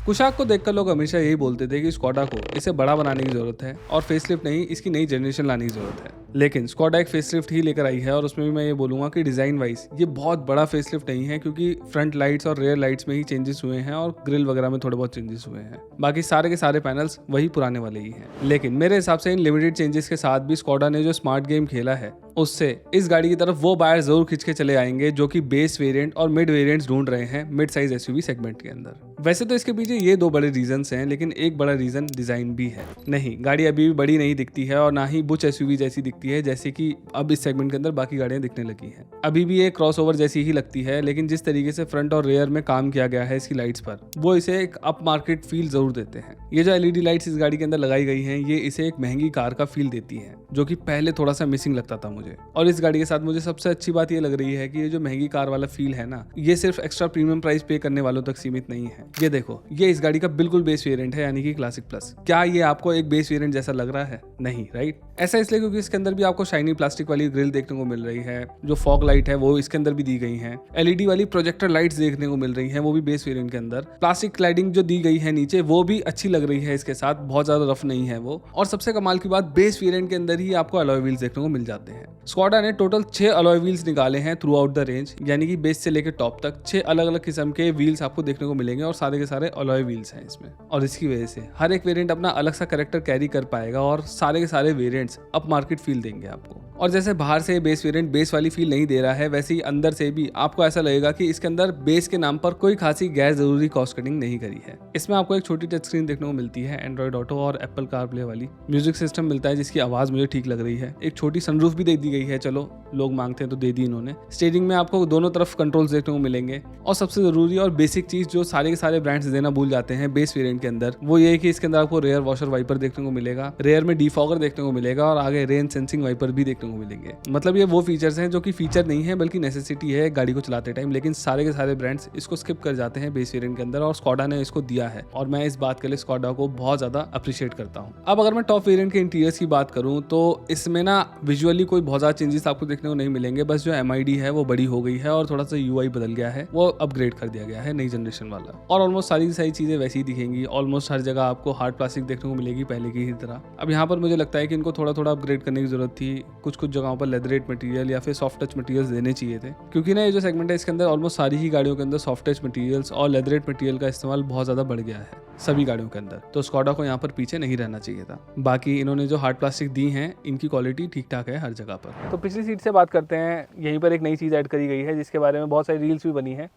कुशाक को देखकर लोग हमेशा यही बोलते थे कि स्कोडा को इसे बड़ा बनाने की जरूरत है और फेसलिफ्ट नहीं, इसकी नई जनरेशन लाने की जरूरत है। लेकिन स्कोडा एक फेसलिफ्ट ही लेकर आई है और उसमें भी मैं ये बोलूंगा कि डिजाइन वाइज ये बहुत बड़ा फेसलिफ्ट नहीं है, क्योंकि फ्रंट लाइट्स और रेयर लाइट्स में ही चेंजेस हुए हैं और ग्रिल वगैरह में थोड़े बहुत चेंजेस हुए हैं। बाकी सारे के सारे पैनल्स वही पुराने वाले ही हैं। लेकिन मेरे हिसाब से इन लिमिटेड चेंजेस के साथ भी स्कोडा ने जो स्मार्ट गेम खेला है उससे इस गाड़ी की तरफ वो बायर जरूर खींच के चले आएंगे जो कि बेस वेरिएंट और मिड वेरिएंट्स ढूंढ रहे हैं मिड साइज एसयूवी सेगमेंट के अंदर। वैसे तो इसके पीछे ये दो बड़े रीजंस हैं, लेकिन एक बड़ा रीजन डिजाइन भी है। नहीं, गाड़ी अभी भी बड़ी नहीं दिखती है और ना ही बुच एसयूवी जैसी दिखती है जैसे कि अब इस सेगमेंट के अंदर बाकी गाड़ियां दिखने लगी हैं। अभी भी ये क्रॉसओवर जैसी ही लगती है, लेकिन जिस तरीके से फ्रंट और रेयर में काम किया गया है इसकी लाइट्स पर, वो इसे एक अप मार्केट फील जरूर देते हैं। ये जो एलईडी लाइट्स इस गाड़ी के अंदर लगाई गई हैं, ये इसे एक महंगी कार का फील देती है, जो कि पहले थोड़ा सा मिसिंग लगता था मुझे। और इस गाड़ी के साथ मुझे सबसे अच्छी बात ये लग रही है कि ये जो महंगी कार वाला फील है ना, ये सिर्फ एक्स्ट्रा प्रीमियम प्राइस पे करने वालों तक सीमित नहीं है। ये देखो, ये इस गाड़ी का बिल्कुल बेस वेरिएंट है, यानी कि क्लासिक प्लस। क्या ये आपको एक बेस वेरिएंट जैसा लग रहा है? नहीं, राइट। ऐसा इसलिए क्योंकि इसके अंदर भी आपको शाइनी प्लास्टिक वाली ग्रिल देखने को मिल रही है, जो फॉग लाइट है वो इसके अंदर भी दी गई है, एलईडी वाली प्रोजेक्टर लाइट्स देखने को मिल रही है, वो भी बेस वेरिएंट के अंदर। प्लास्टिक क्लैडिंग जो दी गई है नीचे, वो भी अच्छी लग रही है इसके साथ, बहुत ज्यादा रफ नहीं है वो। और सबसे कमाल की बात, बेस वेरिएंट के अंदर ही आपको अलॉय व्हील्स देखने को मिल जाते हैं। स्कोडा ने टोटल 6 अलॉय व्हील्स निकाले हैं थ्रू आउट द रेंज, यानी कि बेस से लेकर टॉप तक 6 अलग अलग किस्म के व्हील्स आपको देखने को मिलेंगे और सारे के सारे अलॉय व्हील्स हैं इसमें। और इसकी वजह से हर एक वेरिएंट अपना अलग सा कैरेक्टर कैरी कर पाएगा और सारे के सारे वेरिएंट्स अप मार्केट फील देंगे आपको। और जैसे बाहर से बेस वेरिएंट बेस वाली फील नहीं दे रहा है, वैसे ही अंदर से भी आपको ऐसा लगेगा कि इसके अंदर बेस के नाम पर कोई खासी गैर जरूरी कॉस्ट कटिंग नहीं करी है। इसमें आपको एक छोटी टच स्क्रीन देखने को मिलती है एंड्रॉइड ऑटो और एप्पल कारप्ले वाली। म्यूजिक सिस्टम मिलता है जिसकी आवाज मुझे ठीक लग रही है। एक छोटी सनरूफ भी दे दी गई है, चलो लोग मांगते हैं तो दे दी इन्होंने। स्टीयरिंग में आपको दोनों तरफ कंट्रोल्स देखने को मिलेंगे। और सबसे जरूरी और बेसिक चीज जो सारे के सारे ब्रांड्स देना भूल जाते हैं बेस वेरिएंट के अंदर, वो ये है कि इसके अंदर आपको रेयर वॉशर वाइपर देखने को मिलेगा, रेयर में डिफॉगर देखने को मिलेगा और आगे रेन सेंसिंग वाइपर भी देखने को मिलेंगे। मतलब ये वो फीचर्स हैं जो कि फीचर नहीं है बल्कि नेसेसिटी है गाड़ी को चलाते टाइम, लेकिन सारे के सारे ब्रांड्स इसको स्किप कर जाते हैं बेस वेरिएंट के अंदर और स्कोडा ने इसको दिया है और मैं इस बात के लिए स्कोडा को बहुत ज्यादा अप्रिशिएट करता हूँ। अब अगर मैं टॉप वेरिएंट के इंटीरियर्स की बात करूँ तो इसमें ना विजुअली कोई बहुत ज्यादा चेंजेस आपको देखने को नहीं मिलेंगे, बस जो MID है वो बड़ी हो गई है और थोड़ा सा UI बदल गया है, वो अपग्रेड कर दिया गया है नई जनरेशन वाला। और ऑलमोस्ट सारी चीजें वैसी ही दिखेंगी। ऑलमोस्ट हर जगह आपको हार्ड प्लास्टिक देखने को मिलेगी पहले की ही तरह। अब यहाँ पर मुझे लगता है कि इनको थोड़ा थोड़ा अपग्रेड करने की जरूरत थी, कुछ जगहों पर लेदरेट मटेरियल या फिर सॉफ्ट टच मटेरियल्स देने चाहिए थे, क्योंकि ना ये जो सेगमेंट है इसके अंदर ऑलमोस्ट सारी ही गाड़ियों के अंदर सॉफ्ट टच मटेरियल्स और लेदरेट मटेरियल का इस्तेमाल बहुत ज्यादा बढ़ गया है सभी गाड़ियों के अंदर। तो स्कोडा को यहाँ पर पीछे नहीं रहना चाहिए था। बाकी इन्होंने जो हार्ड प्लास्टिक दी हैं इनकी क्वालिटी ठीक ठाक है हर जगह पर। तो पिछली सीट से बात करते हैं। यहीं पर एक नई चीज़ ऐड करी गई है जिसके बारे में बहुत सारी रील्स भी बनी है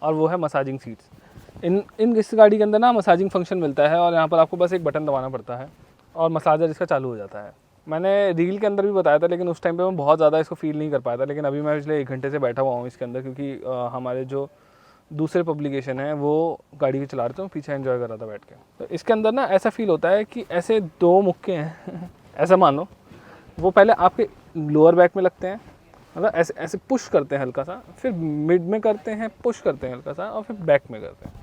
और वो है मसाजिंग सीट्स। इन इस गाड़ी के अंदर ना मसाजिंग फंक्शन मिलता है और यहाँ पर आपको बस एक बटन दबाना पड़ता है और मसाजर इसका चालू हो जाता है। मैंने रील के अंदर भी बताया था, लेकिन उस टाइम पे मैं बहुत ज़्यादा इसको फील नहीं कर पाया था, लेकिन अभी मैं पिछले 1 घंटे से बैठा हुआ हूँ इसके अंदर, क्योंकि हमारे जो दूसरे पब्लिकेशन है वो गाड़ी भी चला रहे थे, मैं पीछे एंजॉय कर रहा था बैठ के। तो इसके अंदर ना ऐसा फील होता है कि ऐसे 2 मुक्के हैं ऐसा मानो, वो पहले आपके लोअर बैक में लगते हैं, मतलब ऐसे ऐसे पुश करते हैं हल्का सा, फिर मिड में करते हैं, पुश करते हैं हल्का सा, और फिर बैक में करते हैं।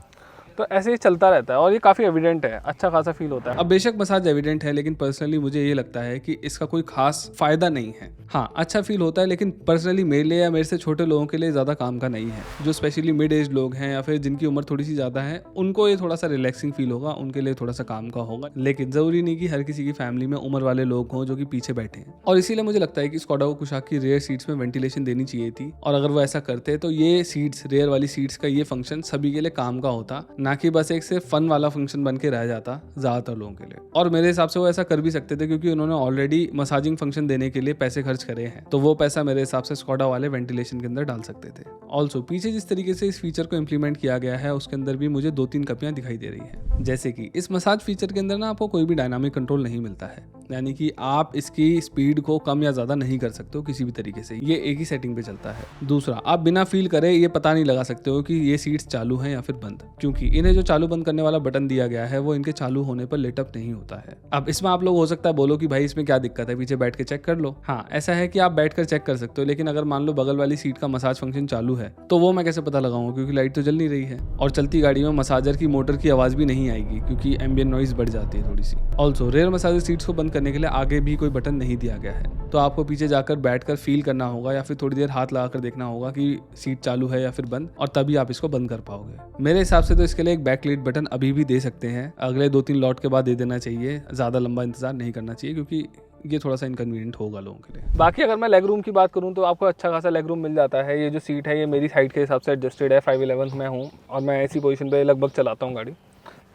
तो ऐसे ही चलता रहता है और ये काफ़ी एविडेंट है, अच्छा खासा फील होता है। अब बेशक मसाज एविडेंट है, लेकिन पर्सनली मुझे ये लगता है कि इसका कोई खास फायदा नहीं है। हाँ, अच्छा फील होता है, लेकिन पर्सनली मेरे लिए या मेरे से छोटे लोगों के लिए ज़्यादा काम का नहीं है। जो स्पेशली मिड एज लोग हैं या फिर जिनकी उम्र थोड़ी सी ज़्यादा है, उनको ये थोड़ा सा रिलैक्सिंग फील होगा, उनके लिए थोड़ा सा काम का होगा। लेकिन ज़रूरी नहीं कि हर किसी की फैमिली में उम्र वाले लोग हों जो कि पीछे बैठे हैं। और इसीलिए मुझे लगता है कि स्कोडा को कुशाक की रेयर सीट्स में वेंटिलेशन देनी चाहिए थी, और अगर वो ऐसा करते तो ये सीट्स, रेयर वाली सीट्स का ये फंक्शन सभी के लिए काम का होता, ना कि बस एक सिर्फ फन वाला फंक्शन बन के रह जाता ज्यादातर लोगों के लिए। और मेरे हिसाब से वो ऐसा कर भी सकते थे, क्योंकि उन्होंने ऑलरेडी मसाजिंग फंक्शन देने के लिए पैसे खर्च करे हैं, तो वो पैसा मेरे हिसाब से स्कोडा वाले वेंटिलेशन के अंदर डाल सकते थे। ऑल्सो पीछे जिस तरीके से इस फीचर को इंप्लीमेंट किया गया है उसके अंदर भी मुझे 2-3 कमियां दिखाई दे रही है। जैसे कि इस मसाज फीचर के अंदर ना आपको कोई भी डायनामिक कंट्रोल नहीं मिलता है, यानी कि आप इसकी स्पीड को कम या ज्यादा नहीं कर सकते हो किसी भी तरीके से, ये एक ही सेटिंग पे चलता है। दूसरा, आप बिना फील करे ये पता नहीं लगा सकते हो कि ये सीट्स चालू हैं या फिर बंद, क्योंकि इन्हें जो चालू बंद करने वाला बटन दिया गया है वो इनके चालू होने पर लिट अप नहीं होता है। अब इसमें आप लोग हो सकता है बोलो कि भाई इसमें क्या दिक्कत है, पीछे बैठ के चेक कर लो। हाँ, ऐसा है कि आप बैठ कर चेक कर सकते हो, लेकिन अगर मान लो बगल वाली सीट का मसाज फंक्शन चालू है तो वो मैं कैसे पता लगाऊंगा, क्योंकि लाइट तो जल नहीं रही है। और चलती गाड़ी में मसाजर की मोटर की आवाज भी नहीं आएगी, क्योंकि एम्बिएंट नॉइज बढ़ जाती है थोड़ी सी। ऑल्सो रेयर मसाजर सीट्स को बंद करने के लिए आगे भी कोई बटन नहीं दिया गया है, तो आपको पीछे जाकर बैठकर फील करना होगा या फिर थोड़ी देर हाथ लगाकर देखना होगा कि सीट चालू है या फिर बंद, और तभी आप इसको बंद कर पाओगे। मेरे हिसाब से तो इसके लिए एक बैकलाइट बटन अभी भी दे सकते हैं, अगले 2-3 लॉट के बाद दे देना चाहिए, ज़्यादा लंबा इंतजार नहीं करना चाहिए क्योंकि ये थोड़ा सा इनकन्वीनियंट होगा लोगों के लिए। बाकी अगर मैं लेग रूम की बात करूं तो आपको अच्छा खासा लेग रूम मिल जाता है। ये जो सीट है ये मेरी हाइट के हिसाब से एडजस्टेड है, 5'11" में हूँ और मैं ऐसी पोजीशन पे लगभग चलाता हूँ गाड़ी।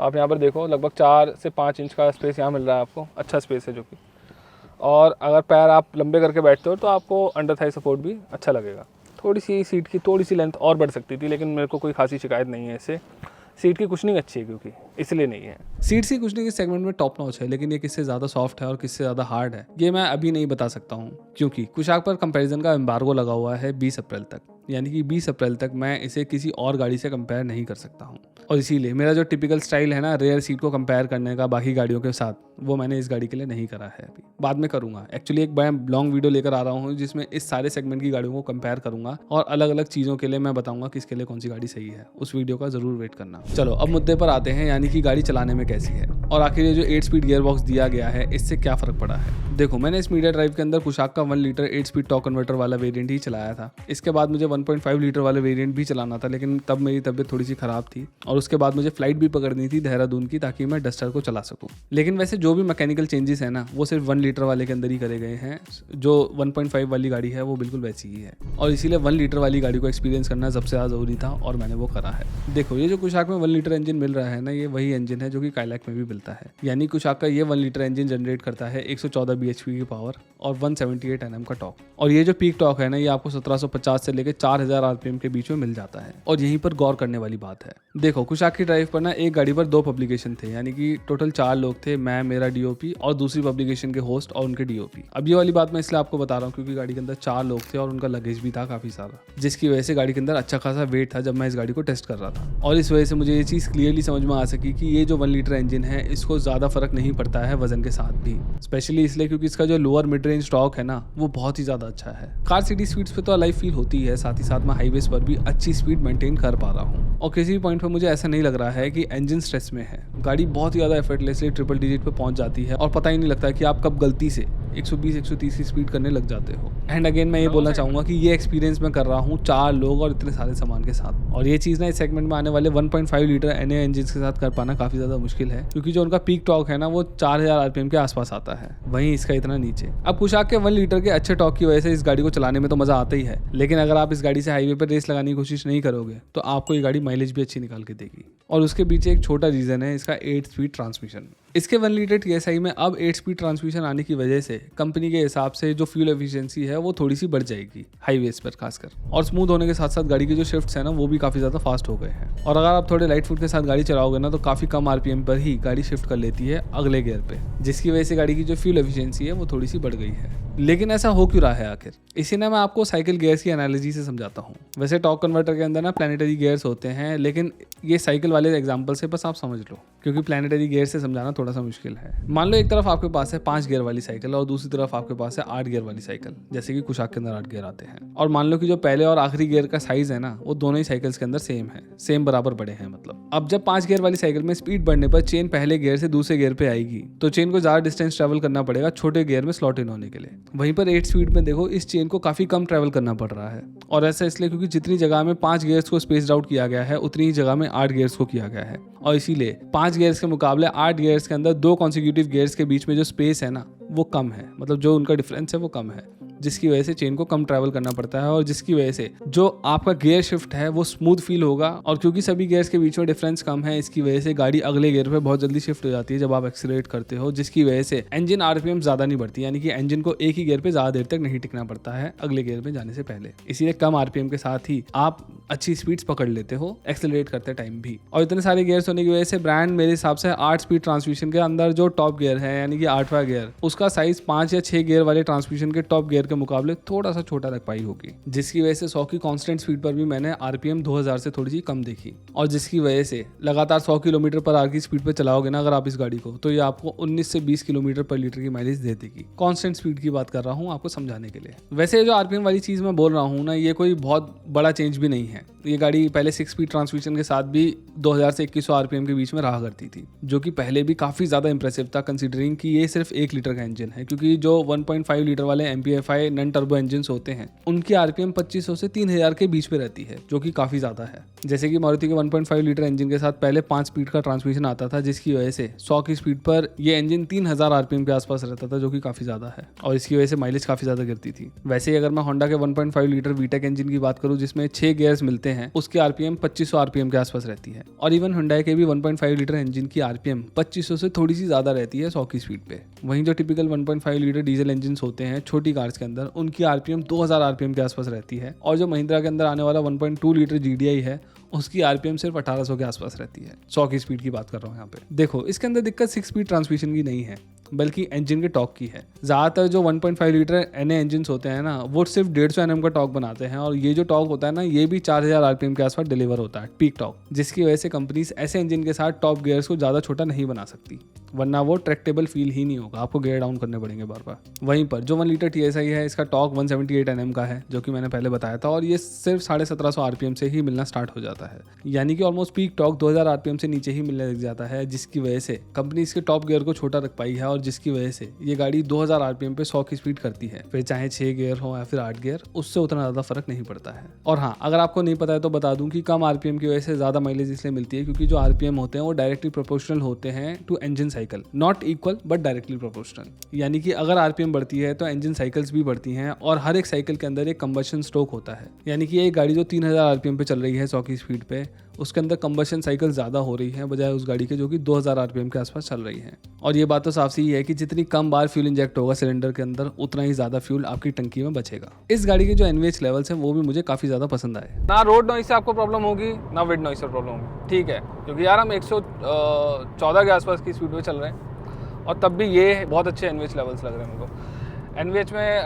आप यहाँ पर देखो लगभग 4 से 5 इंच का स्पेस यहाँ मिल रहा है आपको, अच्छा स्पेस है जो कि, और अगर पैर आप लंबे करके बैठते हो तो आपको अंडर थाई सपोर्ट भी अच्छा लगेगा। थोड़ी सी सीट की थोड़ी सी लेंथ और बढ़ सकती थी, लेकिन मेरे को कोई खासी शिकायत नहीं है इससे। सीट की कुशनिंग अच्छी है क्योंकि, इसलिए नहीं है। सीट की कुशनिंग इस सेगमेंट में टॉप नॉच है, लेकिन ये किससे ज़्यादा सॉफ्ट है और किससे ज़्यादा हार्ड है ये मैं अभी नहीं बता सकता हूँ, क्योंकि कुशाक पर कंपैरिजन का एम्बार्गो लगा हुआ है 20 अप्रैल तक, यानी कि 20 अप्रैल तक मैं इसे किसी और गाड़ी से कंपेयर नहीं कर सकता हूँ। और इसीलिए मेरा जो टिपिकल स्टाइल है ना रेयर सीट को कंपेयर करने का बाकी गाड़ियों के साथ, वो मैंने इस गाड़ी के लिए नहीं करा है, अभी बाद में करूँगा। एक्चुअली एक बड़ा लॉन्ग वीडियो लेकर आ रहा हूँ जिसमें इस सारे सेगमेंट की गाड़ियों को कंपेयर करूँगा और अलग अलग चीज़ों के लिए मैं बताऊँगा किसके लिए कौन सी गाड़ी सही है। उस वीडियो का ज़रूर वेट करना। चलो अब मुद्दे पर आते हैं, यानी कि गाड़ी चलाने में कैसी है और आखिर ये जो 8 स्पीड गियर बॉक्स दिया गया है इससे क्या फ़र्क पड़ा है। देखो मैंने इस मीडिया ड्राइव के अंदर कुशाक का 1 लीटर 8 स्पीड टॉर्क कन्वर्टर वाला वेरिएंट ही चलाया था। इसके बाद मुझे 1.5 लीटर वाला वेरिएंट भी चलाना था, लेकिन तब मेरी तबीयत थोड़ी सी ख़राब थी और उसके बाद मुझे फ्लाइट भी पकड़नी थी देहरादून की, ताकि मैं डस्टर को चला सकूँ। लेकिन वैसे जो भी मैकेनिकल चेंजेस है ना वो सिर्फ 1 लीटर वाले के अंदर ही करे गए हैं। जो 1.5 वाली गाड़ी है वो बिल्कुल वैसी ही है और इसीलिए 1 लीटर वाली गाड़ी को एक्सपीरियंस करना सबसे ज़्यादा ज़रूरी था और मैंने वो करा है। देखो ये जो कुशाक में 1 लीटर इंजन मिल रहा है ना, ये वही इंजन है जो कि काइलैक में भी मिलता है। यानी कुशाक का ये 1 लीटर इंजन जनरेट करता है 114 bhp की पावर और 178 Nm का टॉर्क, और ये जो पीक टॉर्क है ना ये आपको 1750 से लेकर 4000 RPM के बीच में मिल जाता है। और यहीं पर गौर करने वाली बात है, देखो कुशाक की ड्राइव पर ना एक गाड़ी पर 2 पब्लिकेशन थे, यानी कि टोटल 4 लोग थे, मैं, मेरा DOP और दूसरी पब्लिकेशन के होस्ट और उनके DOP। अब ये वाली बात मैं इसलिए आपको बता रहा हूँ क्योंकि गाड़ी के अंदर 4 लोग थे और उनका लगेज भी था काफी सारा, जिसकी वजह से गाड़ी के अंदर अच्छा खासा वेट था जब मैं इस गाड़ी को टेस्ट कर रहा था। और इस वजह से मुझे ये चीज़ क्लियरली समझ में आ सकी कि ये जो 1 लीटर इंजन है इसको ज़्यादा फर्क नहीं पड़ता है वजन के साथ भी, स्पेशली इसलिए क्योंकि इसका जो लोअर मिड रेंज टॉर्क है ना वो बहुत ही ज़्यादा अच्छा है। कार सिटी स्पीड्स पे तो अलाइव फील होती है, साथ ही साथ मैं हाईवेज पर भी अच्छी स्पीड मेंटेन कर पा रहा हूँ और किसी भी पॉइंट पर मुझे ऐसा नहीं लग रहा है कि इंजन स्ट्रेस में है। गाड़ी बहुत ही ज़्यादा एफर्टलेसली ट्रिपल डिजिट पे पहुंच जाती है और पता ही नहीं लगता कि आप कब गलती से 120-130 की स्पीड करने लग जाते हो। एंड अगेन मैं ये बोलना चाहूँगा कि ये एक्सपीरियंस मैं कर रहा हूँ 4 लोग और इतने सारे सामान के साथ, और ये चीज़ ना इस सेगमेंट में आने वाले 1.5 लीटर NA इंजन के साथ कर पाना काफ़ी ज़्यादा मुश्किल है, क्योंकि जो उनका पीक टॉर्क है ना वो 4000 RPM के आसपास आता है, वहीं इसका इतना नीचे। अब कुशाक के 1 लीटर के अच्छे टॉर्क की वजह से इस गाड़ी को चलाने में तो मज़ा आता ही है, लेकिन अगर आप इस गाड़ी से हाईवे पर रेस लगाने की कोशिश नहीं करोगे तो आपको ये गाड़ी माइलेज भी अच्छी निकाल के देगी। और उसके पीछे एक छोटा रीज़न है इसका 8 स्पीड ट्रांसमिशन। इसके 1 लीटर TSI में अब 8 स्पीड ट्रांसमिशन आने की वजह से कंपनी के हिसाब से जो फ्यूल एफिशिएंसी है वो थोड़ी सी बढ़ जाएगी हाईवेज पर खासकर, और स्मूथ होने के साथ साथ गाड़ी की जो शिफ्ट्स है ना वो भी काफ़ी ज़्यादा फास्ट हो गए हैं। और अगर आप थोड़े लाइट फुट के साथ गाड़ी चलाओगे ना तो काफ़ी कम RPM पर ही गाड़ी शिफ्ट कर लेती है अगले गियर पे, जिसकी वजह से गाड़ी की जो फ्यूल एफिशिएंसी है वो थोड़ी सी बढ़ गई है। लेकिन ऐसा हो क्यों रहा है आखिर, इसी ना मैं आपको साइकिल गियर्स की एनालॉजी से समझाता हूँ। वैसे टॉर्क कन्वर्टर के अंदर ना प्लैनेटरी गियर्स होते हैं, लेकिन ये साइकिल वाले एग्जांपल से बस आप समझ लो, क्योंकि प्लैनेटरी गियर से समझाना थोड़ा सा मुश्किल है। मान लो एक तरफ आपके पास है 5 गियर वाली साइकिल और दूसरी तरफ आपके पास है 8 गियर वाली साइकिल, जैसे कि कुशाक के अंदर 8 गियर आते हैं। और मान लो कि जो पहले और आखिरी गियर का साइज है ना वो दोनों ही साइकिल्स के अंदर सेम है, सेम बराबर बड़े हैं मतलब। अब जब 5 गियर वाली साइकिल में स्पीड बढ़ने पर चेन पहले गियर से दूसरे गियर पे आएगी तो चेन को ज़्यादा डिस्टेंस ट्रेवल करना पड़ेगा छोटे गियर में स्लॉट इन होने के लिए। वहीं पर 8 स्पीड में देखो इस चेन को काफ़ी कम ट्रेवल करना पड़ रहा है, और ऐसा इसलिए क्योंकि जितनी जगह में 5 गियर्स को स्पेस्ड आउट किया गया है उतनी ही जगह में 8 गियर्स को किया गया है, और इसीलिए 5 गियर्स के मुकाबले 8 गियर्स के अंदर 2 कॉन्सिक्यूटिव गियर्स के बीच में जो स्पेस है ना वो कम है, मतलब जो उनका डिफरेंस है वो कम है, जिसकी वजह से चेन को कम ट्रैवल करना पड़ता है और जिसकी वजह से जो आपका गियर शिफ्ट है वो स्मूथ फील होगा। और क्योंकि सभी गियर्स के बीच में डिफरेंस कम है इसकी वजह से गाड़ी अगले गियर पे बहुत जल्दी शिफ्ट हो जाती है जब आप एक्सीलरेट करते हो, जिसकी वजह से इंजन RPM ज़्यादा नहीं बढ़ती, यानी कि इंजन को एक ही गियर पे ज़्यादा देर तक नहीं टिकना पड़ता है अगले गियर में जाने से पहले। इसीलिए कम RPM के साथ ही आप अच्छी स्पीड्स पकड़ लेते हो एक्सीलरेट करते टाइम भी। और इतने सारे गियर्स होने की वजह से ब्रांड मेरे हिसाब से 8 स्पीड ट्रांसमिशन के अंदर जो टॉप गियर है यानी कि 8वां गियर, उसका साइज 5 या 6 गियर वाले ट्रांसमिशन के टॉप गियर के मुकाबले थोड़ा सा छोटा रख पाई होगी, जिसकी वजह से 100 की कांस्टेंट स्पीड पर भी मैंने आरपीएम 2000 से थोड़ी सी कम देखी, और जिसकी वजह से लगातार 100 किलोमीटर पर आवर की स्पीड पर चलाओगे ना अगर आप इस गाड़ी को, तो ये आपको 19 से 20 किलोमीटर पर लीटर की माइलेज दे देगी। कांस्टेंट स्पीड की बात कर रहा हूँ आपको समझाने के लिए। वैसे जो आरपीएम वाली चीज़ मैं बोल रहा हूँ ना, ये कोई बहुत बड़ा चेंज भी नहीं है। ये गाड़ी पहले 6 स्पीड ट्रांसमिशन के साथ भी 2000 से 2100 आरपीएम के बीच में रहा करती थी, जो कि पहले भी काफ़ी ज़्यादा इंप्रेसिव था कंसीडरिंग कि ये सिर्फ 1 लीटर का इंजन है, क्योंकि जो 1.5 लीटर वाले MPFI नन टर्बो इंजन होते हैं उनकी आरपीएम 2500 से 3000 के बीच में रहती है, जो कि काफ़ी ज़्यादा है। जैसे कि मारुति के 1.5 लीटर इंजन के साथ पहले 5 स्पीड का ट्रांसमिशन आता था, जिसकी वजह से 100 की स्पीड पर ये इंजन 3000 आरपीएम के आसपास रहता था, जो कि काफ़ी ज़्यादा है, और इसकी वजह से माइलेज काफ़ी ज़्यादा गिरती थी। वैसे ही अगर मैं होंडा के 1.5 लीटर वीटेक इंजन की बात करूँ जिसमें 6 गियर्स मिलते हैं, उसकी आरपीएम 2500 आरपीएम के आसपास रहती है। और इवन हुंडई के भी 1.5 लीटर इंजन की आरपीएम 2500 से थोड़ी सी ज़्यादा रहती है 100 की स्पीड पे। वहीं जो टिपिकल 1.5 लीटर डीजल इंजन होते हैं छोटी कार्स के अंदर, उनकी आरपीएम 2000 आरपीएम के आसपास रहती है। और जो महिंद्रा के अंदर आने वाला 1.2 लीटर GDI है उसकी आरपीएम सिर्फ 1800 के आसपास रहती है। 100 की स्पीड की बात कर रहा हूँ यहाँ पे। देखो इसके अंदर दिक्कत 6 स्पीड ट्रांसमिशन की नहीं है, बल्कि इंजन के टॉर्क की है। ज़्यादातर जो 1.5 लीटर NA इंजन होते हैं ना, वो सिर्फ 150 Nm का टॉर्क बनाते हैं, और ये जो टॉर्क होता है ना, ये भी 4000 आरपीएम के आसपास डिलीवर होता है पीक टॉर्क, जिसकी वजह से कंपनीज ऐसे इंजन के साथ टॉप गियर्स को ज़्यादा छोटा नहीं बना सकती, वरना वो ट्रैक्टेबल फील ही नहीं होगा, आपको गियर डाउन करने पड़ेंगे बार बार। वहीं पर जो 1 लीटर TSI है, इसका टॉर्क 178 Nm का है, जो कि मैंने पहले बताया था, और ये सिर्फ 1750 आरपीएम से ही मिलना स्टार्ट हो जाता है, यानी कि ऑलमोस्ट पीक टॉर्क 2000 आरपीएम से नीचे ही मिलने लग जाता है, जिसकी वजह से कंपनी इसके टॉप गियर को छोटा रख पाई है, और जिसकी वजह से ये गाड़ी 2000 आरपीएम पे 100 की स्पीड करती है। फिर चाहे 6 गियर हो या फिर 8 गियर, उससे उतना ज़्यादा फर्क नहीं पड़ता है। और हाँ, अगर आपको नहीं पता है तो बता दूं कि कम आरपीएम की वजह से ज़्यादा माइलेज इसलिए मिलती है क्योंकि जो आरपीएम होते हैं वो डायरेक्टली प्रोपोर्शनल होते हैं to engine cycle, not equal but directly proportional. यानी कि अगर आरपीएम बढ़ती है तो इंजन साइकिल्स भी बढ़ती हैं, और हर एक साइकिल के अंदर एक कंबशन स्ट्रोक होता है। यानी कि एक गाड़ी जो 3000 आरपीएम पे चल रही है 100 की स्पीड पे, उसके अंदर कंबशन साइकिल ज़्यादा हो रही है बजाय उस गाड़ी के जो कि 2000 आरपीएम के आसपास चल रही है। और ये बात तो साफ सी है कि जितनी कम बार फ्यूल इंजेक्ट होगा सिलेंडर के अंदर, उतना ही ज़्यादा फ्यूल आपकी टंकी में बचेगा। इस गाड़ी के जो NVH लेवल्स हैं वो भी मुझे काफ़ी ज़्यादा पसंद आए। ना रोड नॉइस से आपको प्रॉब्लम होगी, ना विंड नॉइस से प्रॉब्लम होगी, ठीक है, क्योंकि यार हम 114 के आसपास की स्पीड पे चल रहे हैं, और तब भी ये बहुत अच्छे NVH लेवल्स लग रहे हैं मेरे को। NVH में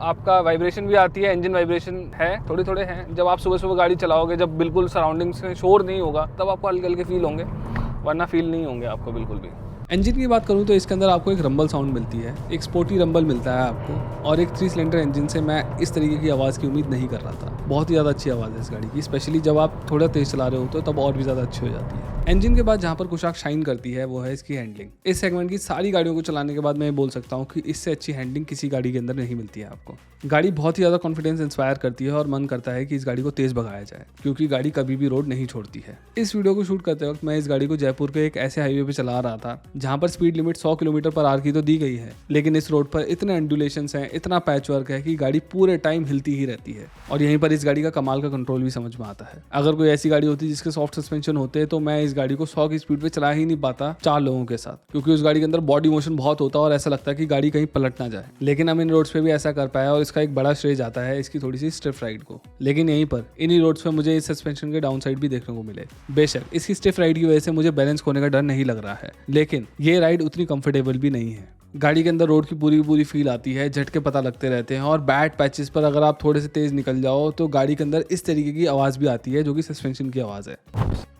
आपका वाइब्रेशन भी आती है, इंजन वाइब्रेशन है, थोड़े थोड़े हैं। जब आप सुबह सुबह गाड़ी चलाओगे, जब बिल्कुल सराउंडिंग्स में शोर नहीं होगा, तब आपको हल्के हल्के फील होंगे, वरना फील नहीं होंगे आपको बिल्कुल भी। इंजन की बात करूँ तो इसके अंदर आपको एक रंबल साउंड मिलती है, एक स्पोर्टी रंबल मिलता है आपको, और एक 3 सिलेंडर इंजन से मैं इस तरीके की आवाज़ की उम्मीद नहीं कर रहा था। बहुत ही ज़्यादा अच्छी आवाज़ है इस गाड़ी की, स्पेशली जब आप थोड़ा तेज़ चला रहे हो तब और भी ज़्यादा अच्छी हो जाती है। इंजन के बाद जहाँ पर कुशाक शाइन करती है वो है इसकी हैंडलिंग। इस सेगमेंट की सारी गाड़ियों को चलाने के बाद मैं बोल सकता हूँ कि इससे अच्छी हैंडलिंग किसी गाड़ी के अंदर नहीं मिलती है आपको। गाड़ी बहुत ही ज़्यादा कॉन्फिडेंस इंस्पायर करती है और मन करता है कि इस गाड़ी को तेज़ भगाया जाए, क्योंकि गाड़ी कभी भी रोड नहीं छोड़ती है। इस वीडियो को शूट करते वक्त मैं इस गाड़ी को जयपुर के एक ऐसे हाईवे पे चला रहा था जहाँ पर speed limit 100 kilometre per hour की तो दी गई है, लेकिन इस रोड पर इतने एंडुलेशंस हैं, इतना पैच वर्क है कि गाड़ी पूरे टाइम हिलती ही रहती है। और यहीं पर इस गाड़ी का कमाल का कंट्रोल भी समझ में आता है। अगर कोई ऐसी गाड़ी होती जिसके सॉफ्ट सस्पेंशन होते तो मैं इस गाड़ी को 100 की स्पीड पे चला ही नहीं पाता 4 लोगों के साथ, क्योंकि उस गाड़ी के अंदर बॉडी मोशन बहुत होता है और ऐसा लगता है कि गाड़ी कहीं पलट ना जाए। लेकिन हम इन रोड्स पे भी ऐसा कर पाया, और इसका एक बड़ा श्रेय जाता है इसकी थोड़ी सी स्टिफ राइड को। लेकिन यहीं पर इन्हीं रोड्स पे मुझे इस सस्पेंशन के डाउन साइड भी देखने को मिले। बेशक इसकी स्टिफ राइड की वजह से मुझे बैलेंस खोने का डर नहीं लग रहा है, लेकिन ये राइड उतनी कंफर्टेबल भी नहीं है। गाड़ी के अंदर रोड की पूरी फील आती है, झटके पता लगते रहते हैं, और बैड पैचेस पर अगर आप थोड़े से तेज निकल जाओ तो गाड़ी के अंदर इस तरीके की आवाज़ भी आती है जो कि सस्पेंशन की आवाज़ है।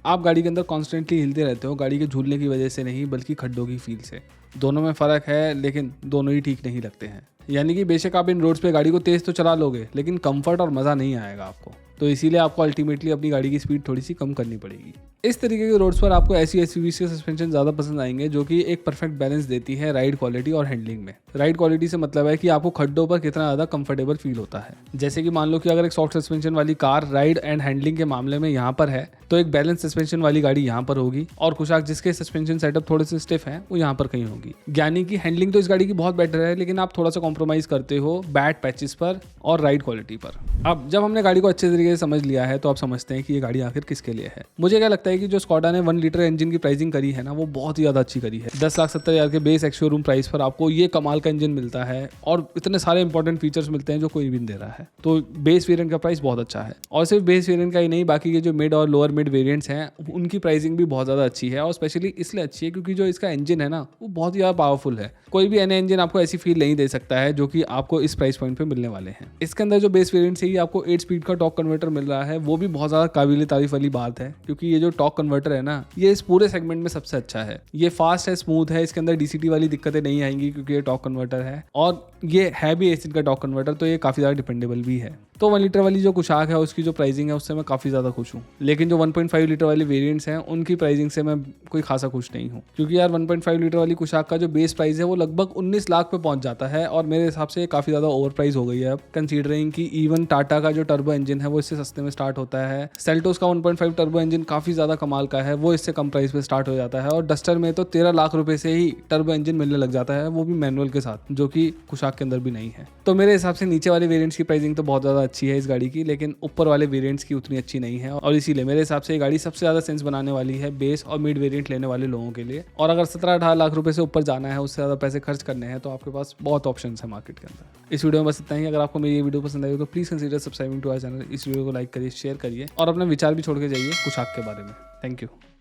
आप गाड़ी के अंदर कॉन्स्टेंटली हिलते रहते हो, गाड़ी के झूलने की वजह से नहीं बल्कि खड्डों की फील से। दोनों में फ़र्क है, लेकिन दोनों ही ठीक नहीं लगते हैं। यानी कि बेशक आप इन रोड्स पे गाड़ी को तेज़ तो चला लोगे, लेकिन कंफर्ट और मज़ा नहीं आएगा आपको। तो इसीलिए आपको अल्टीमेटली अपनी गाड़ी की स्पीड थोड़ी सी कम करनी पड़ेगी। इस तरीके के रोड्स पर आपको ऐसी SUVs के सस्पेंशन ज़्यादा पसंद आएंगे जो कि एक परफेक्ट बैलेंस देती है राइड क्वालिटी और हैंडलिंग में। राइड क्वालिटी से मतलब है कि आपको खड्डों पर कितना ज़्यादा कंफर्टेबल फील होता है। जैसे कि मान लो कि अगर एक सॉफ्ट सस्पेंशन वाली कार राइड एंड हैंडलिंग के मामले में यहाँ पर है, तो एक बैलेंस सस्पेंशन वाली गाड़ी यहाँ पर होगी, और कुशाक जिसके सस्पेंशन सेटअप थोड़े से स्टिफ हैं वो यहाँ पर कहीं होगी। यानी कि हैंडलिंग तो इस गाड़ी की बहुत बेटर है, लेकिन आप थोड़ा सा कॉम्प्रोमाइज़ करते हो बैड पैचेस पर और राइड क्वालिटी पर। अब जब हमने गाड़ी को अच्छे तरीके ये समझ लिया है तो आप समझते हैं कि ये गाड़ी आखिर किसके लिए है। मुझे क्या लगता है कि जो स्कॉडा ने 1 लीटर इंजन की प्राइसिंग करी है ना, वो बहुत ही ज़्यादा अच्छी करी है। 10,70,000 के बेस एक्स शोरूम प्राइस पर आपको ये कमाल का इंजन मिलता है और इतने सारे इंपॉर्टेंट फीचर्स मिलते हैं जो कोई भी नहीं दे रहा है। तो बेस वेरिएंट का प्राइस बहुत अच्छा है। और सिर्फ बेस वेरिएंट का ही नहीं, बाकी के जो मिड और लोअर मिड वेरिएंट्स हैं उनकी प्राइसिंग भी बहुत ज़्यादा अच्छी है। और स्पेशली इसलिए अच्छी है क्योंकि जो इसका इंजन है ना, वो बहुत ही ज़्यादा पावरफुल है। कोई भी अन्य इंजन आपको ऐसी फील नहीं दे सकता है जो कि आपको इस प्राइस पॉइंट पे मिलने वाले हैं। इसके अंदर जो बेस वेरिएंट से ही आपको 8 स्पीड का टॉर्क कन्वर्टर मिल रहा है, वो भी बहुत ज़्यादा काबिल तारीफ वाली बात है क्योंकि ये जो टॉर्क कन्वर्टर है ना, ये इस पूरे सेगमेंट में सबसे अच्छा है। ये फास्ट है, स्मूथ है, इसके अंदर डीसीटी वाली दिक्कतें नहीं आएंगी क्योंकि ये टॉर्क कन्वर्टर है और ये है भी एसिड का टॉर्क कन्वर्टर, तो ये काफ़ी ज़्यादा डिपेंडेबल भी है। तो 1 लीटर वाली जो कुशाक है उसकी जो प्राइसिंग है उससे मैं काफ़ी ज़्यादा खुश हूँ। लेकिन जो 1.5 लीटर वाले वेरिएंट्स हैं उनकी प्राइसिंग से मैं कोई खासा खुश नहीं हूँ क्योंकि यार 1.5 लीटर वाली कुशाक का जो बेस प्राइस है वो लगभग 19 लाख पे पहुंच जाता है और मेरे हिसाब से काफ़ी ज़्यादा ओवर प्राइस हो गई है अब, कंसीडरिंग कि इवन टाटा का जो टर्बो इंजन है वो इससे सस्ते में स्टार्ट होता है। सेल्टोस का 1.5 टर्बो इंजन काफ़ी ज़्यादा कमाल का है, वो इससे कम प्राइस पे स्टार्ट हो जाता है। और डस्टर में तो 13 लाख रुपए से ही टर्बो इंजन मिलने लग जाता है, वो भी मैनुअल के साथ, जो कि कुशाक के अंदर भी नहीं है। तो मेरे हिसाब से नीचे वाले वेरिएंट्स की प्राइसिंग तो बहुत ज़्यादा अच्छी है इस गाड़ी की, लेकिन ऊपर वाले वेरिएंट्स की उतनी अच्छी नहीं है और इसीलिए मेरे हिसाब से ये गाड़ी सबसे ज़्यादा सेंस बनाने वाली है बेस और मिड वेरिएंट लेने वाले लोगों के लिए। और अगर 17-18 लाख रुपए से ऊपर जाना है, उससे ज़्यादा पैसे खर्च करने हैं, तो आपके पास बहुत ऑप्शंस है मार्केट के अंदर। इस वीडियो में बस इतना ही। अगर आपको मेरी ये वीडियो पसंद आई हो तो please consider subscribing to our channel. इस वीडियो को लाइक करिए, शेयर करिए और अपना विचार भी छोड़ के जाइए कुशाक के बारे में। Thank you.